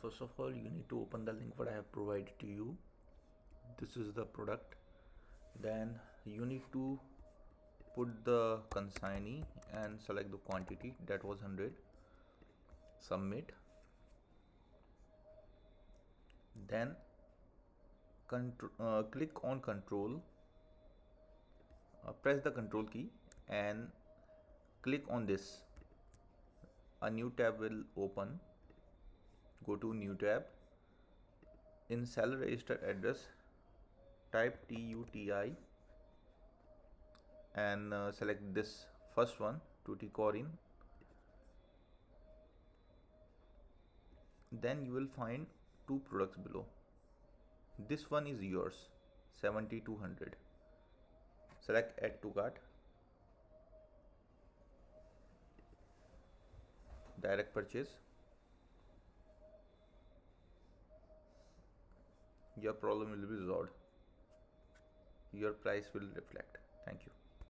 first of all you need to open the link what I have provided to you. This is the product. Then you need to put the consignee and select the quantity, that was 100. Submit. Then click on control, press the control key and click on this. A new tab will open. Go to new tab. In seller register address, type TUTI and select this first one, Tuticorin. Then you will find two products below. This one is yours, 7200. Select add to cart. Direct purchase. Your problem will be resolved. Your price will reflect. Thank you.